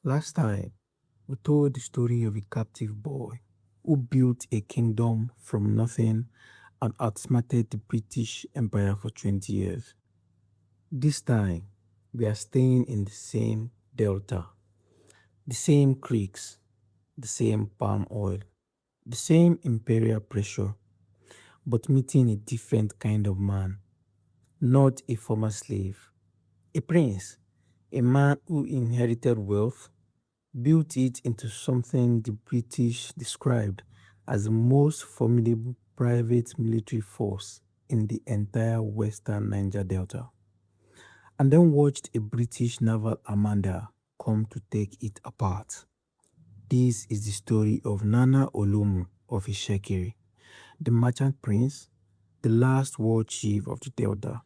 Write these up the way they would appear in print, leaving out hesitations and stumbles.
Last time, we told the story of a captive boy who built a kingdom from nothing and outsmarted the British Empire for 20 years. This time, we are staying in the same delta, the same creeks, the same palm oil, the same imperial pressure, but meeting a different kind of man, not a former slave, a prince, a man who inherited wealth, built it into something the British described as the most formidable private military force in the entire western Niger Delta, and then watched a British naval armada come to take it apart. This is the story of Nana Olomu of Itsekiri, the merchant prince, the last war chief of the Delta.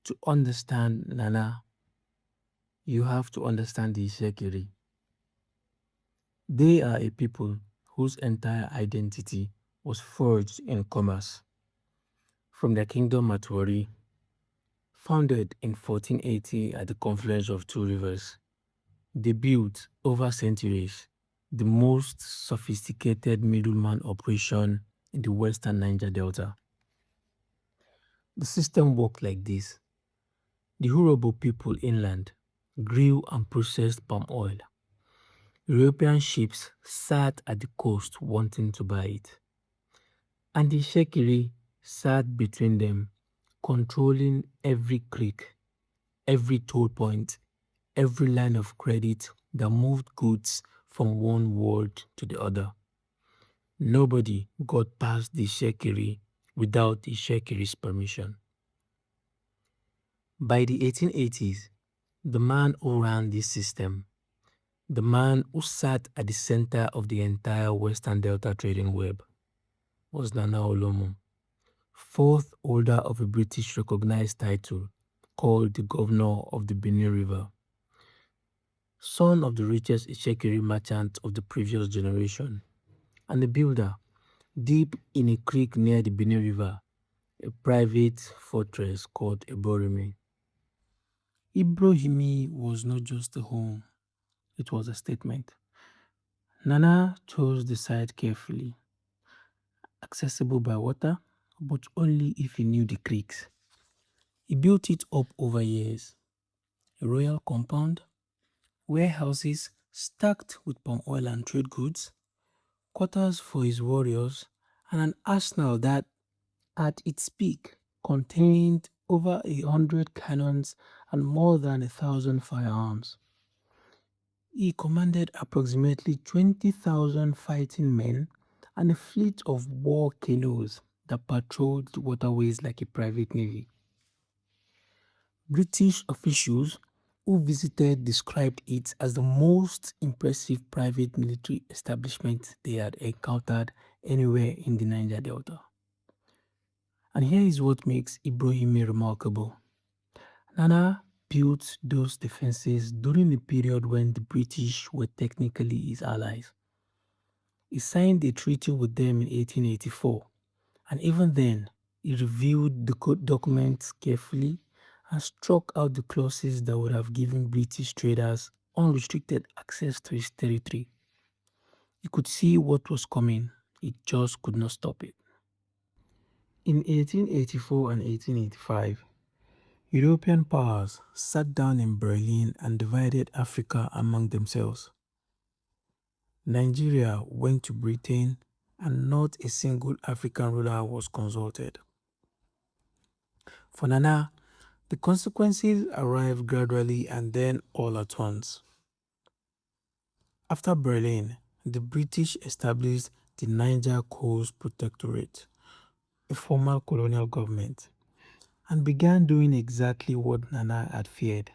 To understand Nana, you have to understand the Itsekiri. They are a people whose entire identity was forged in commerce. From their kingdom at Wari, founded in 1480 at the confluence of two rivers, they built over centuries the most sophisticated middleman operation in the western Niger Delta. The system worked like this. The Hurobo people inland grew and processed palm oil. European ships sat at the coast wanting to buy it, and the Shekiri sat between them, controlling every creek, every toll point, every line of credit that moved goods from one world to the other. Nobody got past the Shekiri without the Shekiri's permission. By the 1880s, the man who ran this system, the man who sat at the center of the entire Western Delta trading web, was Nana Olomu, fourth holder of a British recognized title called the Governor of the Benin River, son of the richest Itsekiri merchant of the previous generation, and a builder deep in a creek near the Benin River, a private fortress called Eborime. Ibrahimi was not just a home, it was a statement. Nana chose the site carefully, accessible by water, but only if he knew the creeks. He built it up over years, a royal compound, warehouses stacked with palm oil and trade goods, quarters for his warriors, and an arsenal that, at its peak, contained over 100 cannons and more than 1,000 firearms. He commanded approximately 20,000 fighting men and a fleet of war canoes that patrolled the waterways like a private navy. British officials who visited described it as the most impressive private military establishment they had encountered anywhere in the Niger Delta. And here is what makes Ibrahimi remarkable. Nana built those defenses during the period when the British were technically his allies. He signed a treaty with them in 1884, and even then, he reviewed the documents carefully and struck out the clauses that would have given British traders unrestricted access to his territory. He could see what was coming, he just could not stop it. In 1884 and 1885, European powers sat down in Berlin and divided Africa among themselves. Nigeria went to Britain, and not a single African ruler was consulted. For Nana, the consequences arrived gradually and then all at once. After Berlin, the British established the Niger Coast Protectorate, a formal colonial government, and began doing exactly what Nana had feared,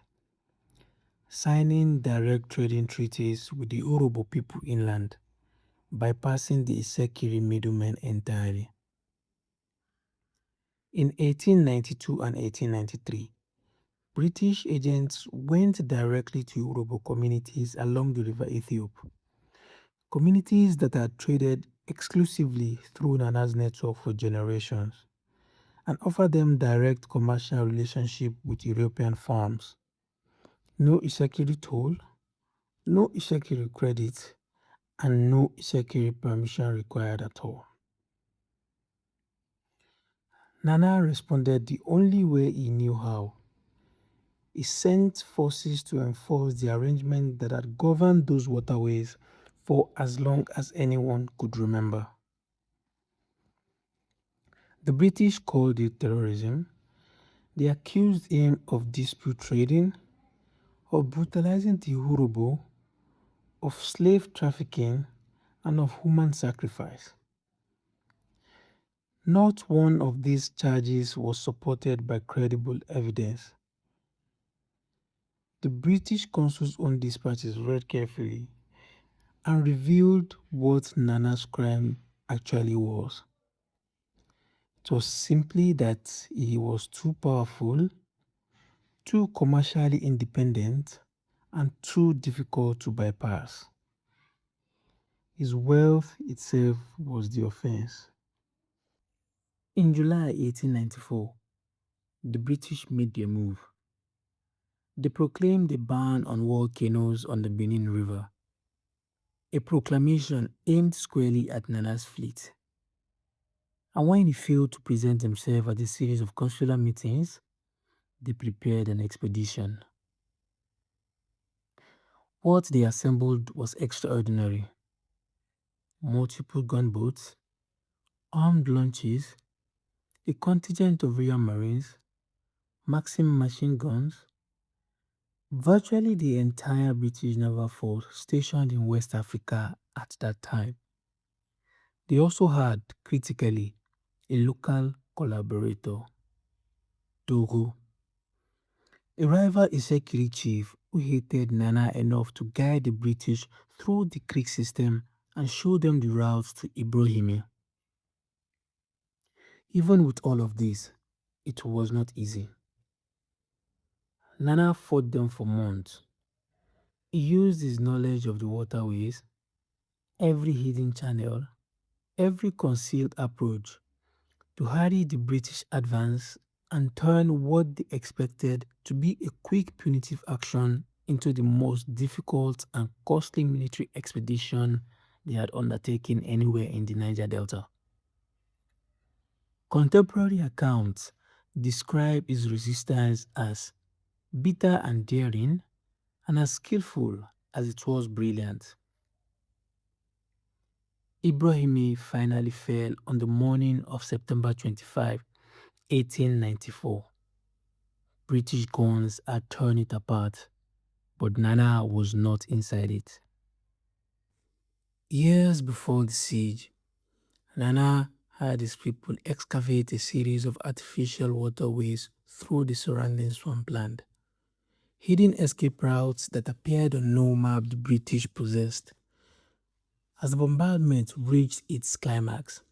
signing direct trading treaties with the Urhobo people inland, bypassing the Itsekiri middlemen entirely. In 1892 and 1893, British agents went directly to Urhobo communities along the River Ethiopia, communities that had traded exclusively through Nana's network for generations, and offered them direct commercial relationship with European farms. No Itsekiri toll, No Itsekiri credit and no Itsekiri permission required at all. Nana responded the only way he knew how. He sent forces to enforce the arrangement that had governed those waterways for as long as anyone could remember. The British called it terrorism. They accused him of dispute trading, of brutalizing the Urobo, of slave trafficking, and of human sacrifice. Not one of these charges was supported by credible evidence. The British consul's own dispatches read carefully and revealed what Nana's crime actually was. It was simply that he was too powerful, too commercially independent, and too difficult to bypass. His wealth itself was the offense. In July 1894, the British made their move. They proclaimed a ban on war canoes on the Benin River, a proclamation aimed squarely at Nana's fleet. And when he failed to present himself at a series of consular meetings, they prepared an expedition. What they assembled was extraordinary. Multiple gunboats, armed launches, a contingent of Royal Marines, Maxim machine guns, virtually the entire British naval force stationed in West Africa at that time. They also had, critically, a local collaborator, Togo, a rival Itsekiri chief who hated Nana enough to guide the British through the Creek system and show them the routes to Ibrahimi. Even with all of this, it was not easy. Nana fought them for months. He used his knowledge of the waterways, every hidden channel, every concealed approach to harry the British advance and turn what they expected to be a quick punitive action into the most difficult and costly military expedition they had undertaken anywhere in the Niger Delta. Contemporary accounts describe his resistance as bitter and daring, and as skillful as it was brilliant. Ibrahimi finally fell on the morning of September 25, 1894. British guns had torn it apart, but Nana was not inside it. Years before the siege, Nana had his people excavate a series of artificial waterways through the surrounding swampland, hidden escape routes that appeared on no map the British possessed. As the bombardment reached its climax,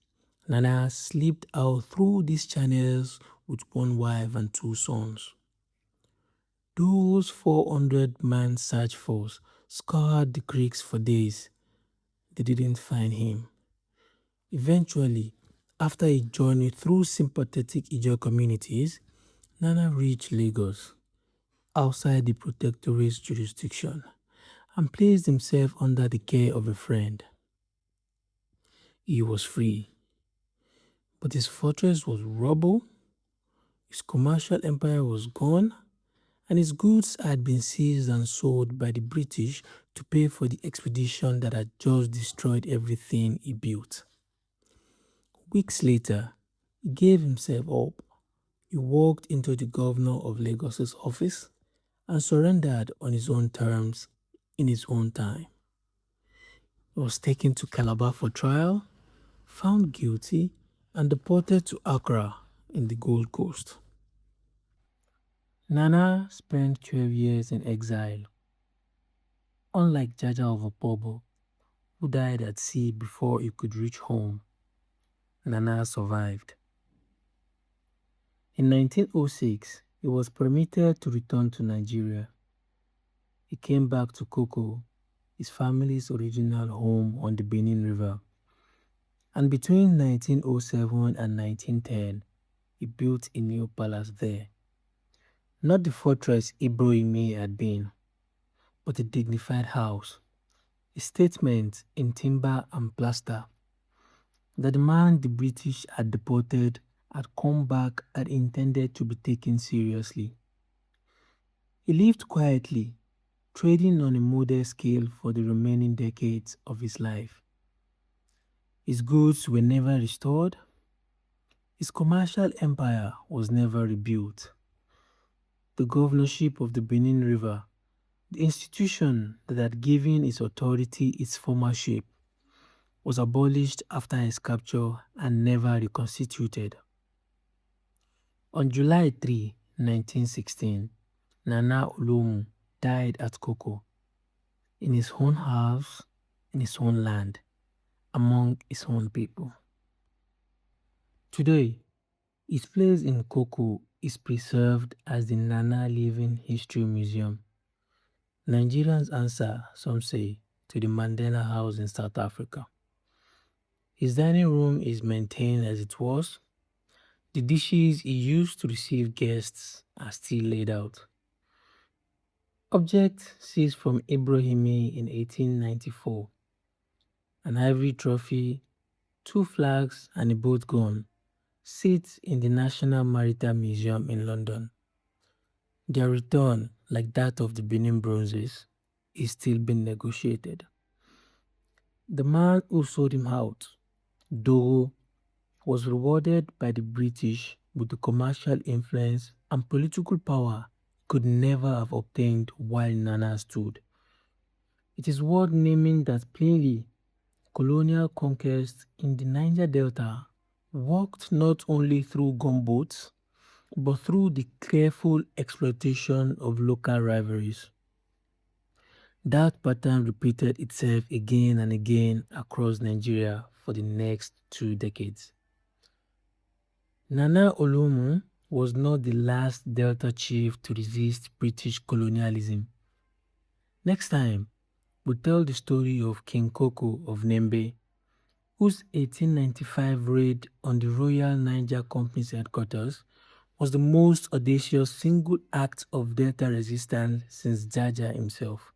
Nana slipped out through these channels with one wife and two sons. Those 400-man search force scoured the creeks for days. They didn't find him. Eventually, after a journey through sympathetic Ijaw communities, Nana reached Lagos, outside the protectorate's jurisdiction, and placed himself under the care of a friend. He was free, but his fortress was rubble, his commercial empire was gone, and his goods had been seized and sold by the British to pay for the expedition that had just destroyed everything he built. Weeks later, he gave himself up. He walked into the governor of Lagos's office and surrendered on his own terms in his own time. He was taken to Calabar for trial, found guilty, and deported to Accra in the Gold Coast. Nana spent 12 years in exile. Unlike Jaja of Opobo, who died at sea before he could reach home, Nana survived. In 1906, he was permitted to return to Nigeria. He came back to Koko, his family's original home on the Benin River. And between 1907 and 1910, he built a new palace there. Not the fortress Ibrahimi had been, but a dignified house, a statement in timber and plaster that the man the British had deported had come back and intended to be taken seriously. He lived quietly, trading on a modest scale for the remaining decades of his life. His goods were never restored, his commercial empire was never rebuilt. The governorship of the Benin River, the institution that had given its authority its former shape, was abolished after his capture and never reconstituted. On July 3, 1916, Nana Olomu died at Koko, in his own house, in his own land, among his own people. Today, his place in Koko is preserved as the Nana Living History Museum, Nigerians' answer, some say, to the Mandela House in South Africa. His dining room is maintained as it was. The dishes he used to receive guests are still laid out. Objects seized from Ibrahimi in 1894, an ivory trophy, 2 flags and a boat gun, sit in the National Maritime Museum in London. Their return, like that of the Benin bronzes, is still being negotiated. The man who sold him out, Doro, was rewarded by the British with the commercial influence and political power he could never have obtained while Nana stood. It is worth naming that plainly, colonial conquest in the Niger Delta worked not only through gunboats, but through the careful exploitation of local rivalries. That pattern repeated itself again and again across Nigeria for the next 2 decades. Nana Olomu was not the last Delta chief to resist British colonialism. Next time, we'll tell the story of King Koko of Nembe, whose 1895 raid on the Royal Niger Company's headquarters was the most audacious single act of Delta resistance since Jaja himself.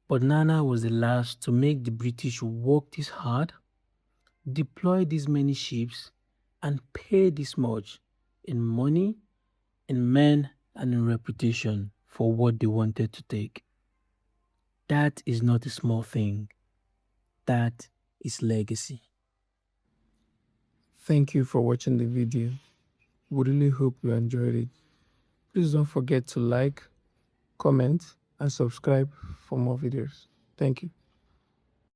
But Nana was the last to make the British work this hard, deploy these many ships, and pay this much in money, in men, and in reputation for what they wanted to take. That is not a small thing. That is legacy. Thank you for watching the video. We really hope you enjoyed it. Please don't forget to like, comment, and subscribe for more videos. Thank you.